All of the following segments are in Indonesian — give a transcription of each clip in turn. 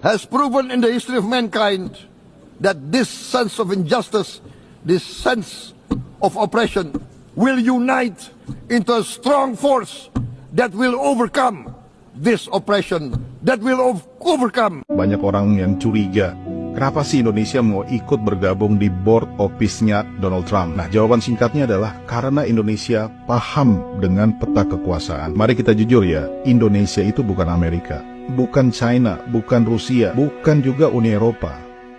has proven in the history of mankind that this sense of injustice, this sense of oppression, will unite into a strong force that will overcome this oppression, that will overcome. Banyak orang yang curiga, kenapa sih Indonesia mau ikut bergabung di board office-nya Donald Trump? Nah, jawaban singkatnya adalah karena Indonesia paham dengan peta kekuasaan. Mari kita jujur ya, Indonesia itu bukan Amerika, bukan China, bukan Rusia, bukan juga Uni Eropa.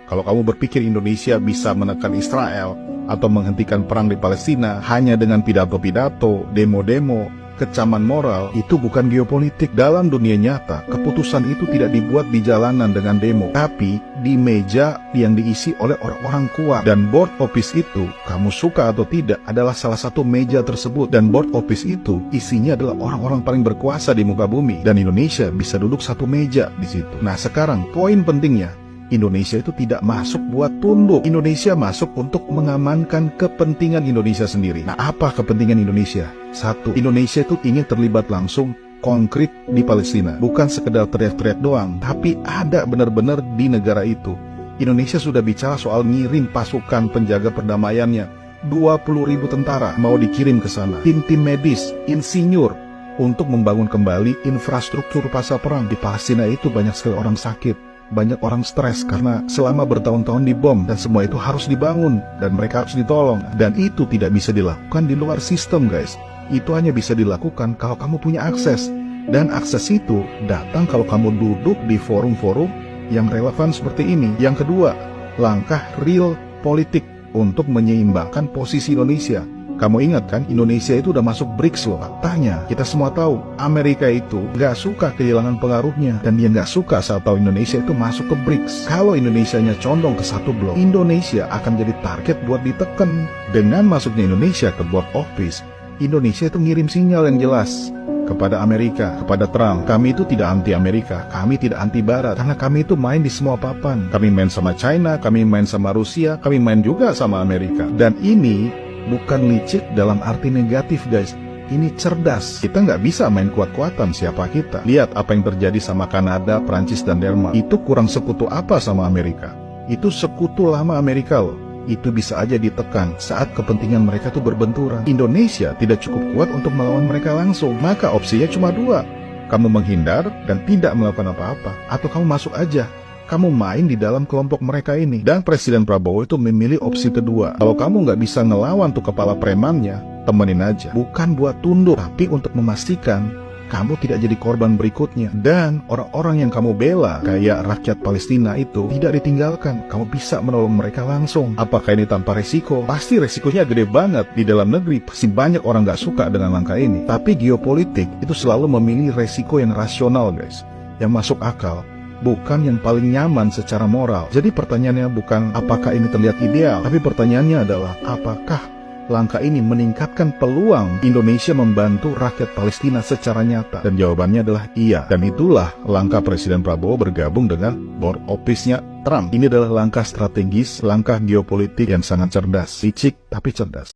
Kalau kamu berpikir Indonesia bisa menekan Israel atau menghentikan perang di Palestina hanya dengan pidato-pidato, demo-demo, kecaman moral, itu bukan geopolitik. Dalam dunia nyata, keputusan itu tidak dibuat di jalanan dengan demo, tapi di meja yang diisi oleh orang-orang kuat. Dan board office itu, kamu suka atau tidak, adalah salah satu meja tersebut. Dan board office itu isinya adalah orang-orang paling berkuasa di muka bumi. Dan Indonesia bisa duduk satu meja di situ. Nah, sekarang poin pentingnya, Indonesia itu tidak masuk buat tunduk. Indonesia masuk untuk mengamankan kepentingan Indonesia sendiri. Nah, apa kepentingan Indonesia? Satu, Indonesia itu ingin terlibat langsung konkret di Palestina. Bukan sekedar teriak-teriak doang, tapi ada benar-benar di negara itu. Indonesia sudah bicara soal ngirim pasukan penjaga perdamaiannya. 20.000 tentara mau dikirim ke sana. Tim-tim medis, insinyur, untuk membangun kembali infrastruktur pasca perang. Di Palestina itu banyak sekali orang sakit. Banyak orang stres karena selama bertahun-tahun dibom, dan semua itu harus dibangun dan mereka harus ditolong. Dan itu tidak bisa dilakukan di luar sistem, guys. Itu hanya bisa dilakukan kalau kamu punya akses. Dan akses itu datang kalau kamu duduk di forum-forum yang relevan seperti ini. Yang kedua, langkah real politik untuk menyeimbangkan posisi Indonesia. Kamu ingat kan, Indonesia itu udah masuk BRICS loh. Faktanya, kita semua tahu, Amerika itu nggak suka kehilangan pengaruhnya. Dan dia nggak suka saat tahu Indonesia itu masuk ke BRICS. Kalau Indonesianya condong ke satu blok, Indonesia akan jadi target buat ditekan. Dengan masuknya Indonesia ke board office, Indonesia itu ngirim sinyal yang jelas kepada Amerika, kepada Trump. Kami itu tidak anti Amerika, kami tidak anti Barat, karena kami itu main di semua papan. Kami main sama China, kami main sama Rusia, kami main juga sama Amerika. Dan ini bukan licik dalam arti negatif, guys. Ini cerdas. Kita nggak bisa main kuat-kuatan siapa kita. Lihat apa yang terjadi sama Kanada, Prancis, dan Denmark. Itu kurang sekutu apa sama Amerika? Itu sekutu lama Amerika loh. Itu bisa aja ditekan saat kepentingan mereka tuh berbenturan. Indonesia tidak cukup kuat untuk melawan mereka langsung. Maka opsinya cuma dua. Kamu menghindar dan tidak melakukan apa-apa, atau kamu masuk aja. Kamu main di dalam kelompok mereka ini. Dan Presiden Prabowo itu memilih opsi kedua. Kalau kamu nggak bisa ngelawan tuh kepala premannya, temenin aja. Bukan buat tunduk, tapi untuk memastikan kamu tidak jadi korban berikutnya. Dan orang-orang yang kamu bela, kayak rakyat Palestina itu, tidak ditinggalkan. Kamu bisa menolong mereka langsung. Apakah ini tanpa resiko? Pasti resikonya gede banget. Di dalam negeri pasti banyak orang nggak suka dengan langkah ini. Tapi geopolitik itu selalu memilih resiko yang rasional, guys, yang masuk akal, bukan yang paling nyaman secara moral. Jadi pertanyaannya bukan apakah ini terlihat ideal, tapi pertanyaannya adalah apakah langkah ini meningkatkan peluang Indonesia membantu rakyat Palestina secara nyata. Dan jawabannya adalah iya. Dan itulah langkah Presiden Prabowo bergabung dengan board office-nya Trump. Ini adalah langkah strategis, langkah geopolitik yang sangat cerdas. Licik tapi cerdas.